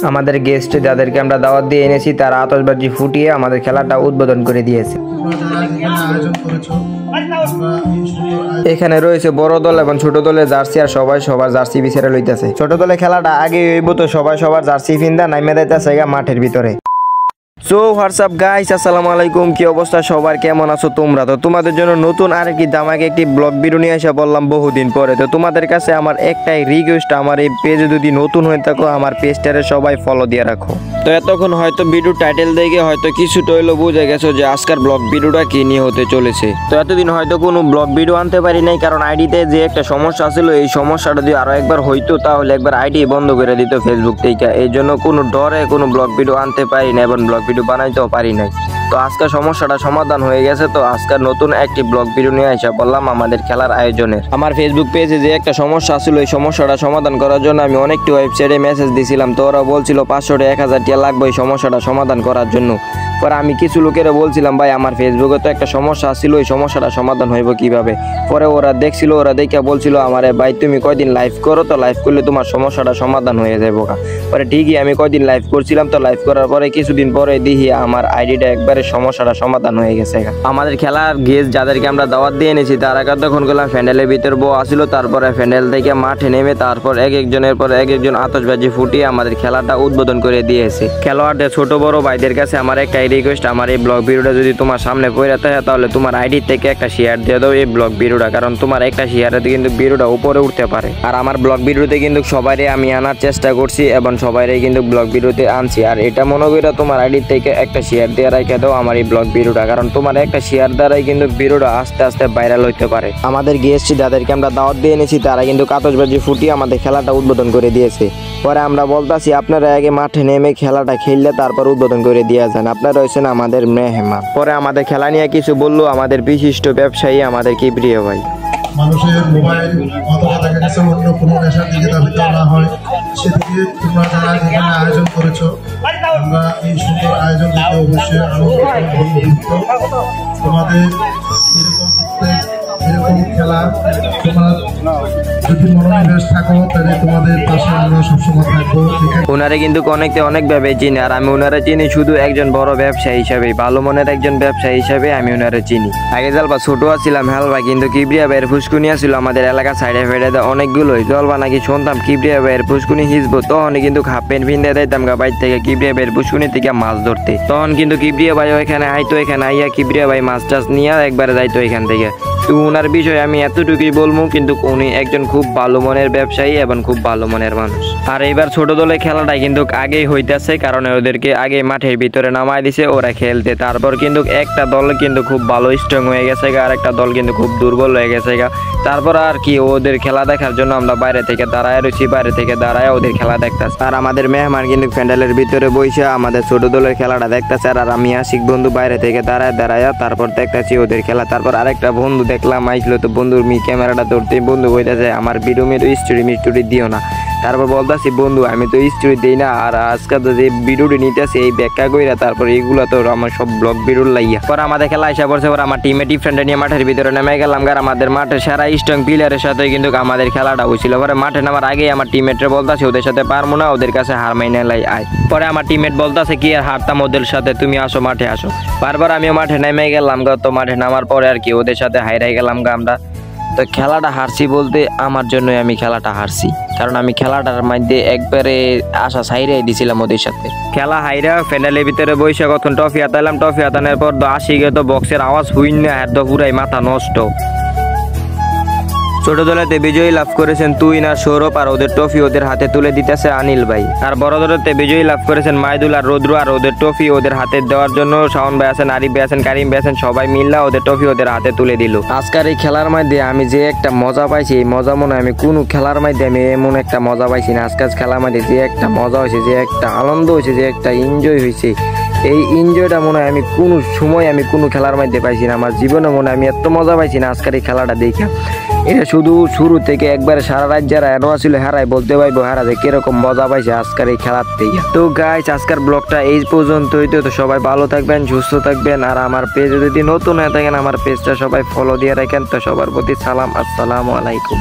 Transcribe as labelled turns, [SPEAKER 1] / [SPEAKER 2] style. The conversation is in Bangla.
[SPEAKER 1] আমাদের গেস্ট যাদেরকে আমরা দাওয়াত দিয়ে এনেছি তারা আতশবাজি ফুটিয়ে আমাদের খেলাটা উদ্বোধন করে দিয়েছে। এখানে রয়েছে বড় দল এবং ছোট দলের জার্সি আর সবাই সবার জার্সি বিছেরে লইতেছে। ছোট দলের খেলাটা আগে হইব তো সবাই সবার জার্সি ফিন্দা নাইমে যাইতেছে মাঠের ভিতরে। সো হোয়াটসঅ্যাপ গাইস, আসসালামু আলাইকুম। কি অবস্থা সবার, কেমন আছো তোমরা? তো তোমাদের জন্য নতুন আরেকটি দামাকে একটি ব্লগ ভিডিও নিয়ে এসে বললাম বহুদিন পরে। তো তোমাদের কাছে আমার একটাই রিকোয়েস্ট, আমার এই পেজে যদি নতুন হয়ে থাকো আমার পেজটারে সবাই ফলো দিয়ে রাখো। তো এতক্ষণ হয়তো ভিডিও টাইটেল দেখে হয়তো কিছুটা হইলো বুঝে গেছো যে আজকের ব্লগ ভিডিওটা কি নিয়ে হতে চলেছে। তো এতদিন হয়তো কোনো ব্লগ ভিডিও আনতে পারি নাই, কারণ আইডিতে যে একটা সমস্যা ছিল, এই সমস্যাটা যদি আরো একবার হইতো তাহলে একবার আইডি বন্ধ করে দিত ফেসবুক থেকে। এই জন্য কোনো ডরে কোনো ব্লগ ভিডিও আনতে পারি না এবং ব্লগ ভিডিও বানাইতেও পারি নাই। তো আজকের সমস্যাটা সমাধান হয়ে গেছে। তো আজকের নতুন একটি ব্লগ ভিডিও নিয়ে আসা বললাম আমাদের খেলার আয়োজনের। আমার ফেসবুক পেজে যে একটা সমস্যা ছিল, এই সমস্যাটা সমাধান করার জন্য আমি অনেকটি ওয়েবসাইটে মেসেজ দিয়েছিলাম। তো ওরা বলছিল 500 টাকা 1000 টাকা লাগবে এই সমস্যাটা সমাধান করার জন্য। পরে আমি কিছু লোকেরা বলছিলাম ভাই আমার ফেসবুকে তো একটা সমস্যা ছিল, এই সমস্যাটা সমাধান হইব কিভাবে। পরে ওরা দেখছিল, ওরা দেখে বলছিল আমারে ভাই তুমি কয়দিন লাইভ করো, তো লাইভ করলে তোমার সমস্যাটা সমাধান হয়ে যাবে। পরে ঠিকই আমি কয়দিন লাইভ করছিলাম, তো লাইভ করার পরে কিছুদিন পরে দেখি আমার আইডিটা একবারে সমস্যাটা সমাধান হয়ে গেছে। আমাদের খেলার গেস্ট যাদেরকে আমরা দাওয়াত দিয়ে এনেছি তারা তখন গেলাম প্যান্ডেলের ভিতর বউ আসছিল। তারপরে প্যান্ডেল থেকে মাঠে নেমে তারপর এক একজনের পর এক একজন আতশবাজি ফুটিয়ে আমাদের খেলাটা উদ্বোধন করে দিয়েছে। খেলোয়াড়দের ছোট বড় ভাইদের কাছে আমার একটাই রিকোয়েস্ট, আমার এই ব্লগ ভিডিওটা যদি তোমার সামনে পড়ে থাকে তাহলে তোমার আইডি থেকে একটা শেয়ার দিয়ে দাও এই ব্লগ ভিডিওটা, কারণ তোমার একটা শেয়ারেতে কিন্তু ভিডিওটা উপরে উঠতে পারে। আর আমার ব্লগ ভিডিওতে কিন্তু সবাইরে আমি আনার চেষ্টা করছি এবং সবাইরে কিন্তু ব্লগ ভিডিওতে আনছি। আর এটা মনে করি তোমার আইডি থেকে একটা শেয়ার দিয়ে রেখে দাও আমার এই ব্লগ ভিডিওটা, কারণ তোমার একটা শেয়ার দ্বারাই কিন্তু ভিডিওটা আস্তে আস্তে ভাইরাল হইতে পারে। আমাদের গেস্ট যাদেরকে আমরা দাওয়াত দিয়ে এনেছি তারা কিন্তু আতশবাজি ফুটিয়ে আমাদের খেলাটা উদ্বোধন করে দিয়েছে। পরে আমরা বলতাছি আপনারা আগে মাঠে নেমে খেলাটা খেললে তারপর উদ্বোধন করে দিয়ে যান, আপনারা হয়েছেন আমাদের মেহমান। পরে আমাদের খেলা নিয়ে কিছু বললো আমাদের বিশিষ্ট ব্যবসায়ী আমাদের কিবরিয়া ভাই।
[SPEAKER 2] মানুষের মোবাইল অথবা দেখা গেছে অন্য কোনো নেশার দিকে ধাবিত না হয়, সেদিকে তোমরা যারা এখানে আয়োজন করেছো, আমরা এই সুন্দর আয়োজন দিতে অবশ্যই তোমাদের এরকম খেলা তোমরা যদি মনোনিবেশ থাকো তাহলে তোমাদের পাশে আমরা সবসময় থাকবো।
[SPEAKER 1] ওনারা কিন্তু অনেকভাবে চিনি, আর আমি ওনারা চিনি শুধু একজন বড় ব্যবসায়ী হিসাবে, ভালো মনের একজন ব্যবসায়ী হিসাবে আমি ওনারা চিনি। আগে জলবা ছোট ছিলাম হেলবা, কিন্তু কিবরিয়া ভাইয়ের ফুসকুনি ছিল আমাদের এলাকা সাইডে ফেডে অনেকগুলোই জলবা নাকি শুনতাম কিবরিয়া ভাইয়ের ফুসকুনি হিসবো, তখন কিন্তু হাফ প্যান্ট ভিন্দে দিতাম গা বাইর থেকে কিবরিয়া ভাইয়ের ফুসকুনি থেকে মাছ ধরতে। তখন কিন্তু কিবরিয়া ভাই এখানে আইতো, এখানে আইয়া কিবরিয়া ভাই মাছ টাছ নিয়ে একবারে যাইতো এখান থেকে। তো ওনার বিষয়ে আমি এতটুকুই বলবো, কিন্তু উনি একজন খুব ভালো মনের ব্যবসায়ী এবং খুব ভালো মনের মানুষ। আর এইবার ছোট দলের খেলাটা কিন্তু আগেই হইতেছে, কারণ ওদেরকে আগে মাঠের ভিতরে নামাই দিছে ওরা খেলতে। তারপর কিন্তু একটা দল কিন্তু খুব ভালো স্ট্রং হয়ে গেছে, আর একটা দল কিন্তু খুব দুর্বল হয়ে গেছে। তারপর আর কি ওদের খেলা দেখার জন্য আমরা বাইরে থেকে দাঁড়ায় রয়েছি, বাইরে থেকে দাঁড়ায় ওদের খেলা দেখতেছি। আর আমাদের মেহমান কিন্তু প্যান্ডেলের ভিতরে বসে আমাদের ছোট দলের খেলাটা দেখতেছে, আর আমি আশিক বন্ধু বাইরে থেকে দাঁড়ায় তারপর দেখতেছি ওদের খেলা। তারপর আরেকটা বন্ধু দেখলাম আইসলো, তো বন্ধুর ক্যামেরাটা ধরতে বন্ধু বলতেছে আমার ভিডিও স্টোরি দিও না। তারপর বলতেছি বন্ধু আমি তো স্টোরি দিই না, আর আজকে তো যে ভিডিওটি নিতেছে এই ব্যাখ্যা কইরা তারপর এইগুলো তো আমার সব ব্লগ ভিডিও লাইয়া। পরে আমাদের খেলা আসা পড়ছে, পর আমার টিমে ডিফারেন্ট নিয়ে মাঠের ভিতরে নেমে গেলাম। আর আমাদের মাঠের সারা স্ট্রং প্লেয়ারের সাথে কিন্তু আমাদের খেলাটা হয়েছিল। পরে মাঠে নামার আগেই আমার টিমমেটরা বলতেছে ওদের সাথে পারবো না, ওদের কাছে হার মাইনে লাই আয়। পরে আমার টিমমেট বলতেছে কি আর হারতাম ওদের সাথে, তুমি আসো মাঠে আসো। বারবার আমিও মাঠে নেমে গেলাম গা। তো মাঠে নামার পরে আর কি ওদের সাথে হাইরাই গেলাম গা আমরা। তো খেলাটা হারছি বলতে আমার জন্যই আমি খেলাটা হারছি, কারণ আমি খেলাটার মধ্যে একবারে আশা ছাইরাই দিছিলাম ওদের সাথে। খেলা হাইরা ফ্যান্ডেলের ভিতরে বৈশা কখন ট্রফি হাতাইলাম, ট্রফি হাতানোর পর আসি গে তো বক্সের আওয়াজ হুইন না এত পুরাই মাথা নষ্ট। ছোট দলেতে বিজয়ী লাভ করেছেন তুইন আর সৌরভ, আর ওদের ট্রফি ওদের হাতে তুলে দিতেছে আনিল ভাই। আর বড় দলেতে বিজয়ী লাভ করেছেন মাইদুল আর রৌদ্র, আর ওদের ট্রফি ওদের হাতে দেওয়ার জন্য শাওন ভাই আছেন, আরিফ ভাই আছেন, কারিম ভাই আছেন, সবাই মিললা ওদের ট্রফি ওদের হাতে তুলে দিল। আজকের এই খেলার মধ্যে আমি যে একটা মজা পাইছি, এই মজা মনে আমি কোনো খেলার মধ্যে আমি এমন একটা মজা পাইছি না। আজকের খেলার মধ্যে যে একটা মজা হয়েছে, যে একটা আনন্দ হয়েছে, যে একটা এনজয় হয়েছে, এই এনজয়টা মনে হয় আমি কোনো সময় আমি কোনো খেলার মধ্যে পাইছি না। আমার জীবনে মনে হয় আমি এত মজা পাইছি না আজকের এই খেলাটা দেখে। এটা শুধু শুরু থেকে একবারে সারা রাত যারা এনো আসলে হারাই বলতে পারবো হারা যে কিরকম মজা পাইছে আজকের এই খেলার থেকে। তো গাইস আজকের ব্লগটা এই পর্যন্তই। তো সবাই ভালো থাকবেন, সুস্থ থাকবেন, আর আমার পেজে যদি নতুন হয়ে থাকেন আমার পেজটা সবাই ফলো দিয়ে রাখেন। তো সবার প্রতি সালাম, আসসালামু আলাইকুম।